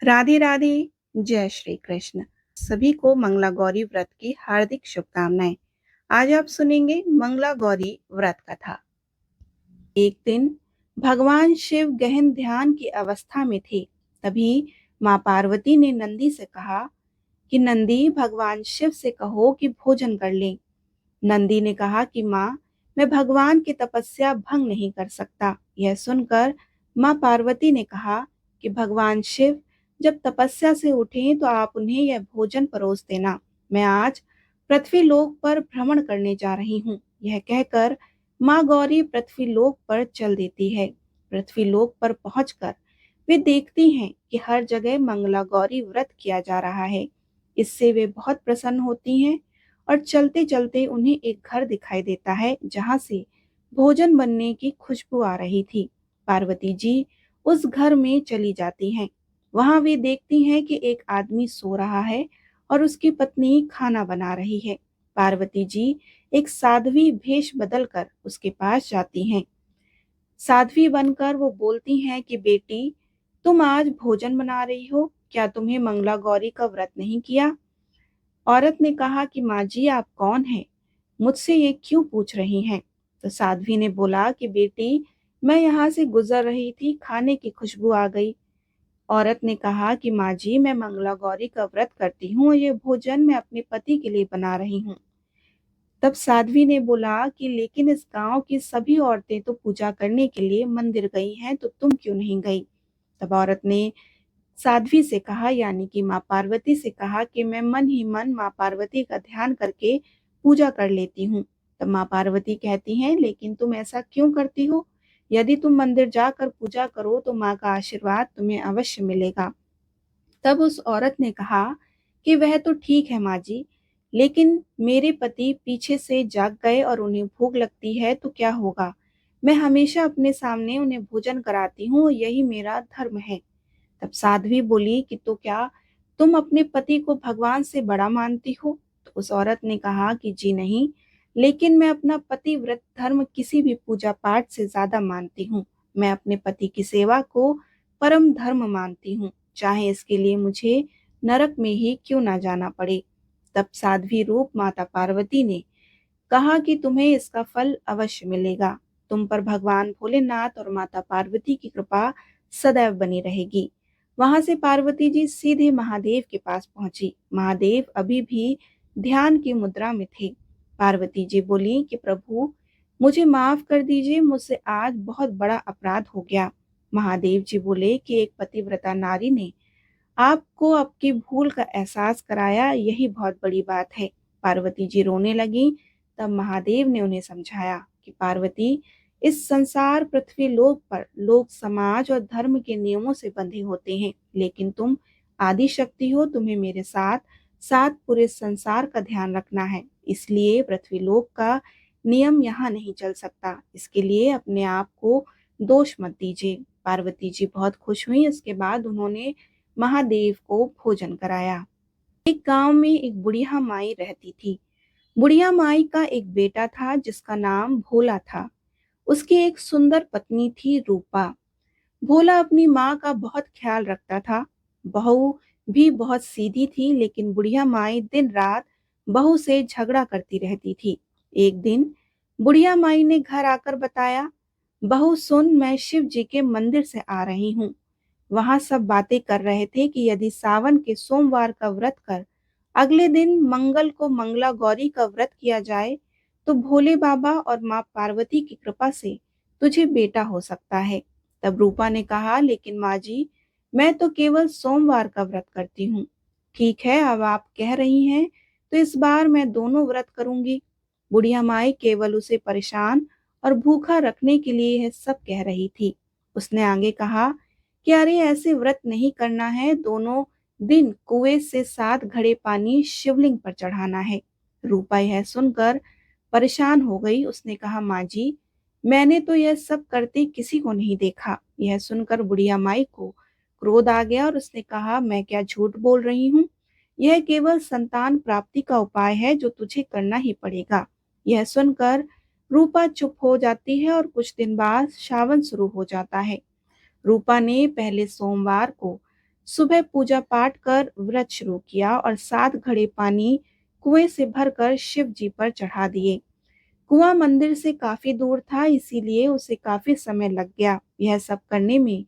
राधे राधे। जय श्री कृष्ण। सभी को मंगला गौरी व्रत की हार्दिक शुभकामनाएं। आज आप सुनेंगे मंगला गौरी व्रत कथा। एक दिन भगवान शिव गहन ध्यान की अवस्था में थे। तभी माँ पार्वती ने नंदी से कहा कि नंदी, भगवान शिव से कहो कि भोजन कर लें। नंदी ने कहा कि माँ, मैं भगवान की तपस्या भंग नहीं कर सकता। यह सुनकर माँ पार्वती ने कहा कि भगवान शिव जब तपस्या से उठें तो आप उन्हें यह भोजन परोस देना। मैं आज पृथ्वी लोक पर भ्रमण करने जा रही हूँ। यह कहकर माँ गौरी पृथ्वी लोक पर चल देती है। पृथ्वी लोक पर पहुंचकर वे देखती हैं कि हर जगह मंगला गौरी व्रत किया जा रहा है। इससे वे बहुत प्रसन्न होती हैं और चलते चलते उन्हें एक घर दिखाई देता है जहां से भोजन बनने की खुशबू आ रही थी। पार्वती जी उस घर में चली जाती हैं। वहां वे देखती हैं कि एक आदमी सो रहा है और उसकी पत्नी खाना बना रही है। पार्वती जी एक साध्वी भेष बदलकर उसके पास जाती हैं। साध्वी बनकर वो बोलती हैं कि बेटी, तुम आज भोजन बना रही हो, क्या तुम्हें मंगला गौरी का व्रत नहीं किया? औरत ने कहा कि माँ जी, आप कौन हैं? मुझसे ये क्यों पूछ रही हैं? तो साध्वी ने बोला कि बेटी, मैं यहाँ से गुजर रही थी, खाने की खुशबू आ गई। औरत ने कहा कि माँ जी, मैं मंगला गौरी का व्रत करती हूँ और ये भोजन मैं अपने पति के लिए बना रही हूँ। तब साध्वी ने बोला कि लेकिन इस गांव की सभी औरतें तो पूजा करने के लिए मंदिर गई हैं, तो तुम क्यों नहीं गई? तब औरत ने साध्वी से कहा, यानी कि माँ पार्वती से कहा कि मैं मन ही मन माँ पार्वती का ध्यान करके पूजा कर लेती हूँ। तब माँ पार्वती कहती हैं, लेकिन तुम ऐसा क्यों करती हो? यदि तुम मंदिर जाकर पूजा करो तो माँ का आशीर्वाद तुम्हें अवश्य मिलेगा। तब उस औरत ने कहा कि वह तो ठीक है माँ जी, लेकिन मेरे पति पीछे से जाग गए और उन्हें भूख लगती है तो क्या होगा? मैं हमेशा अपने सामने उन्हें भोजन कराती हूँ, यही मेरा धर्म है। तब साध्वी बोली कि तो क्या तुम अपने पति को भगवान से बड़ा मानती हो? तो उस औरत ने कहा कि जी नहीं, लेकिन मैं अपना पति व्रत धर्म किसी भी पूजा पाठ से ज्यादा मानती हूँ। मैं अपने पति की सेवा को परम धर्म मानती हूँ, चाहे इसके लिए मुझे नरक में ही क्यों ना जाना पड़े। तब साध्वी रूप माता पार्वती ने कहा कि तुम्हें इसका फल अवश्य मिलेगा। तुम पर भगवान भोलेनाथ और माता पार्वती की कृपा सदैव बनी रहेगी। वहां से पार्वती जी सीधे महादेव के पास पहुंची। महादेव अभी भी ध्यान की मुद्रा में थे। पार्वती जी बोली कि प्रभु, मुझे माफ कर दीजिए, मुझसे आज बहुत बड़ा अपराध हो गया। महादेव जी बोले कि एक पतिव्रता नारी ने आपको आपकी भूल का एहसास कराया, यही बहुत बड़ी बात है। पार्वती जी रोने लगी। तब महादेव ने उन्हें समझाया कि पार्वती, इस संसार पृथ्वी लोक पर लोग समाज और धर्म के नियमों से बंधे होते हैं, लेकिन तुम आदि शक्ति हो, तुम्हें मेरे साथ साथ पूरे संसार का ध्यान रखना है। इसलिए पृथ्वी लोक का नियम यहाँ नहीं चल सकता। इसके लिए अपने आप को दोष मत दीजिए। पार्वती जी बहुत खुश हुई। इसके बाद उन्होंने महादेव को भोजन कराया। एक गांव में एक बुढ़िया माई रहती थी। बुढ़िया माई का एक बेटा था जिसका नाम भोला था। उसकी एक सुंदर पत्नी थी, रूपा। भोला अपनी माँ का बहुत ख्याल रखता था। बहू भी बहुत सीधी थी, लेकिन बुढ़िया माई दिन रात बहू से झगड़ा करती रहती थी। एक दिन बुढ़िया माई ने घर आकर बताया, बहू सुन, मैं शिव जी के मंदिर से आ रही हूँ। वहां सब बातें कर रहे थे कि यदि सावन के सोमवार का व्रत कर अगले दिन मंगल को मंगला गौरी का व्रत किया जाए तो भोले बाबा और माँ पार्वती की कृपा से तुझे बेटा हो सकता है। तब रूपा ने कहा, लेकिन माँ जी, मैं तो केवल सोमवार का व्रत करती हूँ। ठीक है, अब आप कह रही हैं तो इस बार मैं दोनों व्रत करूंगी। बुढ़िया माई केवल उसे परेशान और भूखा रखने के लिए यह सब कह रही थी। उसने आगे कहा कि अरे, ऐसे व्रत नहीं करना है, दोनों दिन कुएं से 7 घड़े पानी शिवलिंग पर चढ़ाना है। रूपा यह सुनकर परेशान हो गई। उसने कहा, माँ जी, मैंने तो यह सब करते किसी को नहीं देखा। यह सुनकर बुढ़िया माई को क्रोध आ गया और उसने कहा, मैं क्या झूठ बोल रही हूँ? यह केवल संतान प्राप्ति का उपाय है जो तुझे करना ही पड़ेगा। यह सुनकर रूपा चुप हो जाती है और कुछ दिन बाद सावन शुरू हो जाता है। रूपा ने पहले सोमवार को सुबह पूजा पाठ कर व्रत शुरू किया और 7 घड़े पानी कुएं से भरकर शिव जी पर चढ़ा दिए। कुआं मंदिर से काफी दूर था, इसीलिए उसे काफी समय लग गया यह सब करने में।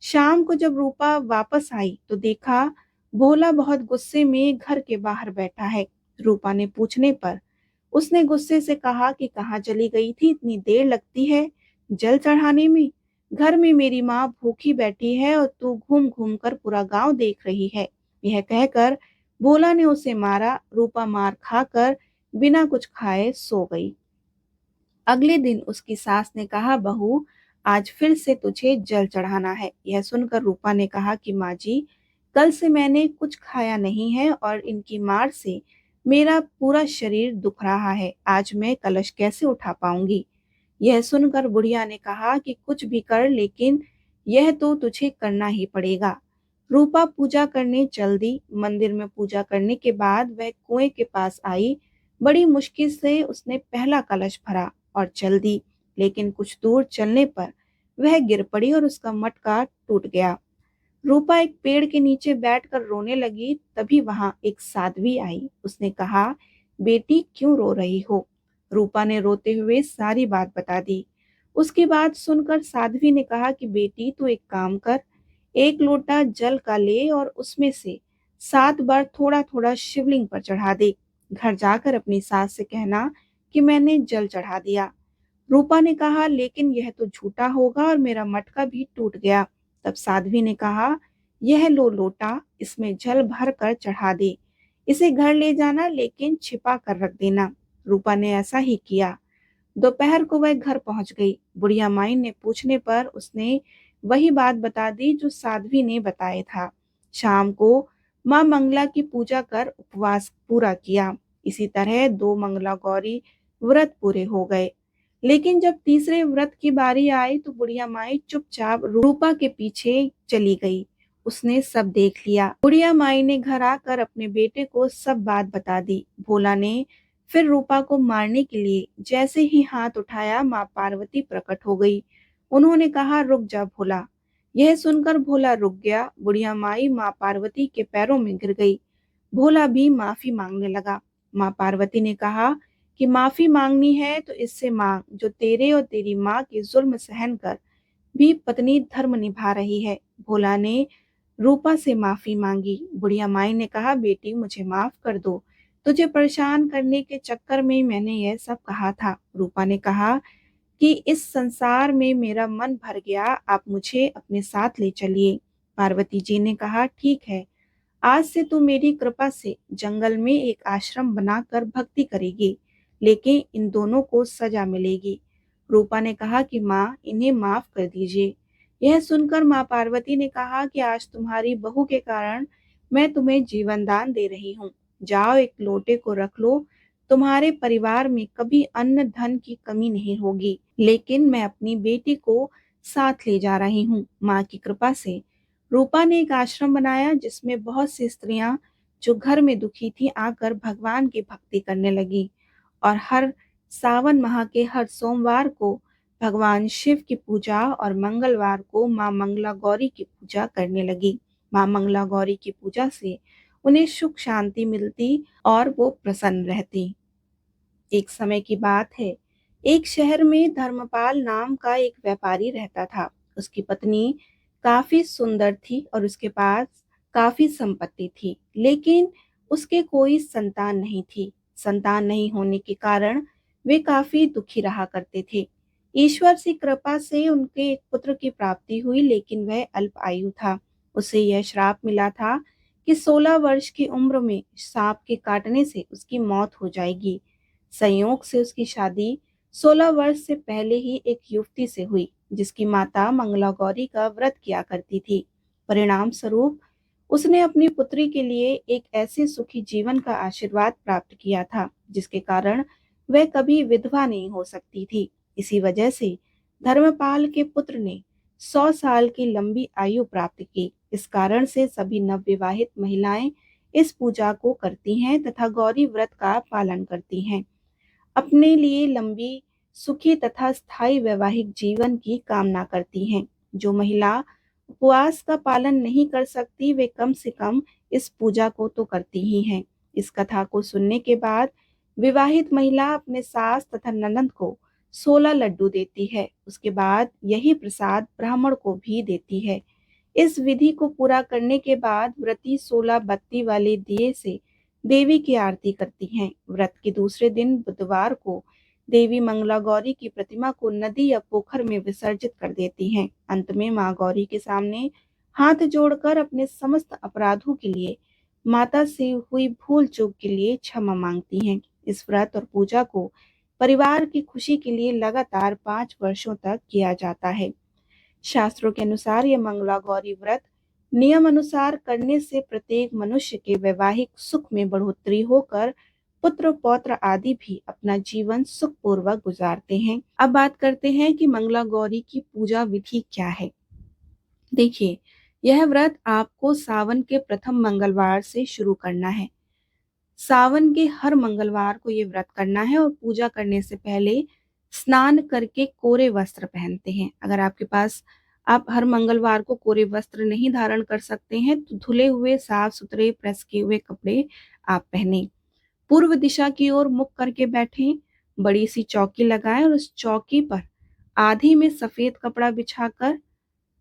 शाम को जब रूपा वापस आई तो देखा भोला बहुत गुस्से में घर के बाहर बैठा है। रूपा ने पूछने पर उसने गुस्से से कहा कि कहाँ चली गई थी, इतनी देर लगती है जल चढ़ाने में। घर में मेरी माँ भूखी बैठी है और तू घूम घूम कर पूरा गांव देख रही है। यह कहकर भोला ने उसे मारा। रूपा मार खाकर बिना कुछ खाए सो गई। अगले दिन उसकी सास ने कहा, बहू आज फिर से तुझे जल चढ़ाना है। यह सुनकर रूपा ने कहा कि माँ जी, कल से मैंने कुछ खाया नहीं है और इनकी मार से मेरा पूरा शरीर दुख रहा है। आज मैं कलश कैसे उठा पाऊंगी। यह सुनकर बुढ़िया ने कहा कि कुछ भी कर, लेकिन यह तो तुझे करना ही पड़ेगा। रूपा पूजा करने चल दी। मंदिर में पूजा करने के बाद वह कुएं के पास आई। बड़ी मुश्किल से उसने पहला कलश भरा और चल दी, लेकिन कुछ दूर चलने पर वह गिर पड़ी और उसका मटका टूट गया। रूपा एक पेड़ के नीचे बैठकर रोने लगी। तभी वहां एक साध्वी आई। उसने कहा, बेटी क्यों रो रही हो। रूपा ने रोते हुए सारी बात बता दी। उसकी बात सुनकर साध्वी ने कहा कि बेटी तू एक काम कर, एक लोटा जल का ले और उसमें से 7 बार थोड़ा थोड़ा शिवलिंग पर चढ़ा दे। घर जाकर अपनी सास से कहना कि मैंने जल चढ़ा दिया। रूपा ने कहा, लेकिन यह तो झूठा होगा और मेरा मटका भी टूट गया। तब साध्वी ने कहा, यह लो लोटा, इसमें जल भर कर चढ़ा दे। इसे घर ले जाना, लेकिन छिपा कर रख देना। रूपा ने ऐसा ही किया। दोपहर को वह घर पहुंच गई। बुढ़िया माई ने पूछने पर उसने वही बात बता दी जो साध्वी ने बताया था। शाम को माँ मंगला की पूजा कर उपवास पूरा किया। इसी तरह 2 मंगला गौरी व्रत पूरे हो गए। लेकिन जब तीसरे व्रत की बारी आई तो बुढ़िया माई चुपचाप रूपा के पीछे चली गई। उसने सब देख लिया। बुढ़िया माई ने घर आकर अपने बेटे को सब बात बता दी। भोला ने फिर रूपा को मारने के लिए जैसे ही हाथ उठाया, माँ पार्वती प्रकट हो गई। उन्होंने कहा, रुक जा भोला। यह सुनकर भोला रुक गया। बुढ़िया माई माँ पार्वती के पैरों में गिर गई। भोला भी माफी मांगने लगा। माँ पार्वती ने कहा कि माफी मांगनी है तो इससे मांग जो तेरे और तेरी माँ के जुल्म सहन कर भी पत्नी धर्म निभा रही है। भोला ने रूपा से माफी मांगी। बुढ़िया माई ने कहा, बेटी मुझे माफ कर दो, तुझे परेशान करने के चक्कर में मैंने यह सब कहा था। रूपा ने कहा कि इस संसार में मेरा मन भर गया, आप मुझे अपने साथ ले चलिए। पार्वती जी ने कहा, ठीक है, आज से तू मेरी कृपा से जंगल में एक आश्रम बनाकर भक्ति करेगी, लेकिन इन दोनों को सजा मिलेगी। रूपा ने कहा कि माँ, इन्हें माफ कर दीजिए। यह सुनकर माँ पार्वती ने कहा कि आज तुम्हारी बहू के कारण मैं तुम्हें जीवन दान दे रही हूँ। जाओ, एक लोटे को रख लो। तुम्हारे परिवार में कभी अन्न धन की कमी नहीं होगी, लेकिन मैं अपनी बेटी को साथ ले जा रही हूँ। माँ की कृपा से रूपा ने एक आश्रम बनाया जिसमें बहुत सी स्त्रियां जो घर में दुखी थी आकर भगवान की भक्ति करने लगी और हर सावन माह के हर सोमवार को भगवान शिव की पूजा और मंगलवार को माँ मंगला गौरी की पूजा करने लगी। माँ मंगला गौरी की पूजा से उन्हें सुख शांति मिलती और वो प्रसन्न रहती। एक समय की बात है, एक शहर में धर्मपाल नाम का एक व्यापारी रहता था। उसकी पत्नी काफी सुंदर थी और उसके पास काफी संपत्ति थी, लेकिन उसके कोई संतान नहीं थी। संतान नहीं होने के कारण वे काफी दुखी रहा करते थे। ईश्वर की कृपा से उनके एक पुत्र की प्राप्ति हुई, लेकिन वह अल्प आयु था। उसे यह श्राप मिला था कि 16 वर्ष की उम्र में सांप के काटने से उसकी मौत हो जाएगी। संयोग से उसकी शादी 16 वर्ष से पहले ही एक युवती से हुई जिसकी माता मंगला गौरी का व्रत किया करती थी। परिणाम स्वरूप उसने अपनी पुत्री के लिए एक ऐसे सुखी जीवन का आशीर्वाद प्राप्त किया था जिसके कारण वह कभी विधवा नहीं हो सकती थी। इसी वजह से धर्मपाल के पुत्र ने 100 साल की लंबी आयु प्राप्त की। इस कारण से सभी नवविवाहित महिलाएं इस पूजा को करती हैं तथा गौरी व्रत का पालन करती हैं। अपने लिए लंबी, सुखी तथा स्थायी वैवाहिक जीवन की कामना करती हैं। जो महिला उपवास का पालन नहीं कर सकती, वे कम से कम इस पूजा को तो करती ही हैं। इस कथा को सुनने के बाद विवाहित महिला अपने सास तथा ननद को 16 लड्डू देती है। उसके बाद यही प्रसाद ब्राह्मण को भी देती है। इस विधि को पूरा करने के बाद व्रती 16 बत्ती वाले दिए से देवी की आरती करती हैं। व्रत के दूसरे दिन बुधवार को देवी मंगला गौरी की प्रतिमा को नदी या पोखर में विसर्जित कर देती हैं। अंत में मां गौरी के सामने हाथ जोड़कर अपने समस्त अपराधों के लिए, माता से हुई भूल चूक के लिए क्षमा मांगती हैं। इस व्रत और पूजा को परिवार की खुशी के लिए लगातार 5 वर्षों तक किया जाता है। शास्त्रों के अनुसार यह मंगला गौरी व्रत नियम अनुसार करने से प्रत्येक मनुष्य के वैवाहिक सुख में बढ़ोतरी होकर पुत्र पौत्र आदि भी अपना जीवन सुखपूर्वक गुजारते हैं। अब बात करते हैं कि मंगला गौरी की पूजा विधि क्या है। देखिए, यह व्रत आपको सावन के प्रथम मंगलवार से शुरू करना है। सावन के हर मंगलवार को ये व्रत करना है और पूजा करने से पहले स्नान करके कोरे वस्त्र पहनते हैं। अगर आपके पास आप हर मंगलवार को कोरे वस्त्र नहीं धारण कर सकते हैं तो धुले हुए साफ सुथरे प्रेस किए हुए कपड़े आप पहने। पूर्व दिशा की ओर मुख करके बैठें, बड़ी सी चौकी लगाएं और उस चौकी पर आधी में सफेद कपड़ा बिछाकर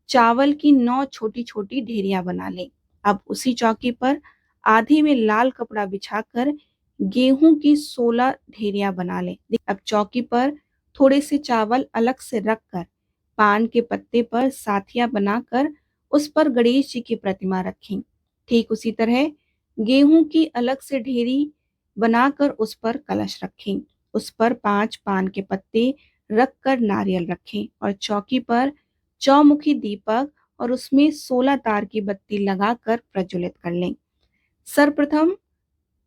चावल की 9 छोटी-छोटी ढेरियां बना लें। अब उसी चौकी पर आधी में लाल कपड़ा बिछाकर गेहूं की 16 ढेरियां बना लें। अब चौकी पर थोड़े से चावल अलग से रखकर पान के पत्ते पर साथिया बनाकर उस पर गणेश जी की प्रतिमा रखें। ठीक उसी तरह गेहूं की अलग से ढेरी बनाकर उस पर कलश रखें। उस पर 5 पान के पत्ते रखकर नारियल रखें और चौकी पर चौमुखी दीपक और उसमें 16 तार की बत्ती लगाकर प्रज्वलित कर लें। सर्वप्रथम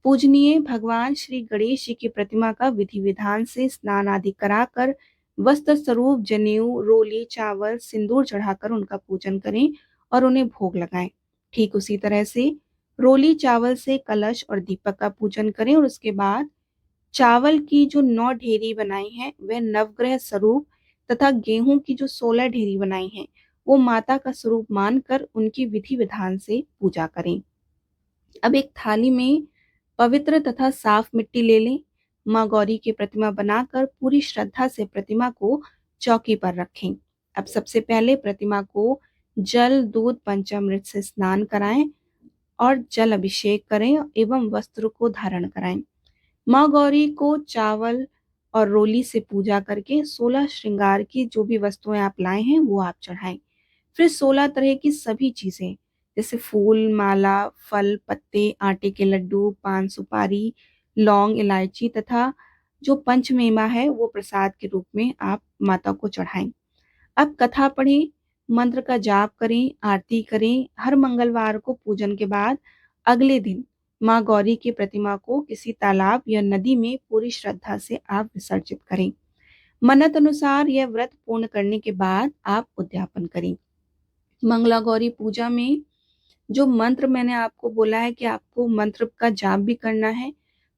पूजनीय भगवान श्री गणेश जी की प्रतिमा का विधि विधान से स्नान आदि कराकर वस्त्र स्वरूप जनेऊ, रोली, चावल, सिंदूर चढ़ाकर उनका पूजन करें और उन्हें भोग लगाएं। ठीक उसी तरह से रोली चावल से कलश और दीपक का पूजन करें और उसके बाद चावल की जो 9 ढेरी बनाई है वह नवग्रह स्वरूप तथा गेहूं की जो 16 ढेरी बनाई है वो माता का स्वरूप मानकर उनकी विधि विधान से पूजा करें। अब एक थाली में पवित्र तथा साफ मिट्टी ले लें। मां गौरी की प्रतिमा बनाकर पूरी श्रद्धा से प्रतिमा को चौकी पर रखें। अब सबसे पहले प्रतिमा को जल, दूध, पंचामृत से स्नान कराएं और जल अभिषेक करें एवं वस्त्र को धारण कराएं। मां गौरी को चावल और रोली से पूजा करके 16 श्रृंगार की जो भी वस्तुएं आप लाए हैं वो आप चढ़ाएं। फिर 16 तरह की सभी चीजें जैसे फूल, माला, फल, पत्ते, आटे के लड्डू, पान सुपारी, लौंग, इलायची तथा जो पंचमेवा है वो प्रसाद के रूप में आप माता को चढ़ाएं। अब कथा पढ़ें, मंत्र का जाप करें, आरती करें। हर मंगलवार को पूजन के बाद अगले दिन मां गौरी की प्रतिमा को किसी तालाब या नदी में पूरी श्रद्धा से आप विसर्जित करें। मन्नत अनुसार यह व्रत पूर्ण करने के बाद आप उद्यापन करें। मंगला गौरी पूजा में जो मंत्र मैंने आपको बोला है कि आपको मंत्र का जाप भी करना है,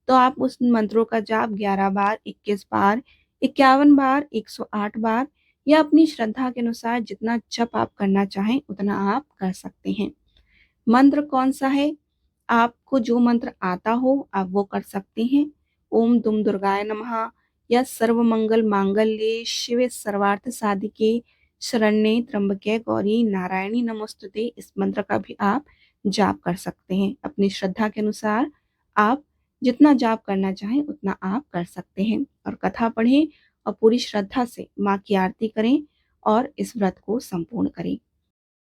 तो आप उस मंत्रों का जाप 11 बार, 21 बार, 51 बार, 108 बार या अपनी श्रद्धा के अनुसार जितना जप आप करना चाहें उतना आप कर सकते हैं। मंत्र कौन सा है? आपको जो मंत्र आता हो आप वो कर सकते हैं। ओम दुम दुर्गाय नमः या सर्वमंगल मांगल्ये शिवे सर्वार्थ साधिके शरण्ये त्र्यंबके गौरी नारायणी नमोस्तुते, इस मंत्र का भी आप जाप कर सकते हैं। अपनी श्रद्धा के अनुसार आप जितना जाप करना चाहें उतना आप कर सकते हैं और कथा पढ़ें और पूरी श्रद्धा से माँ की आरती करें और इस व्रत को संपूर्ण करें।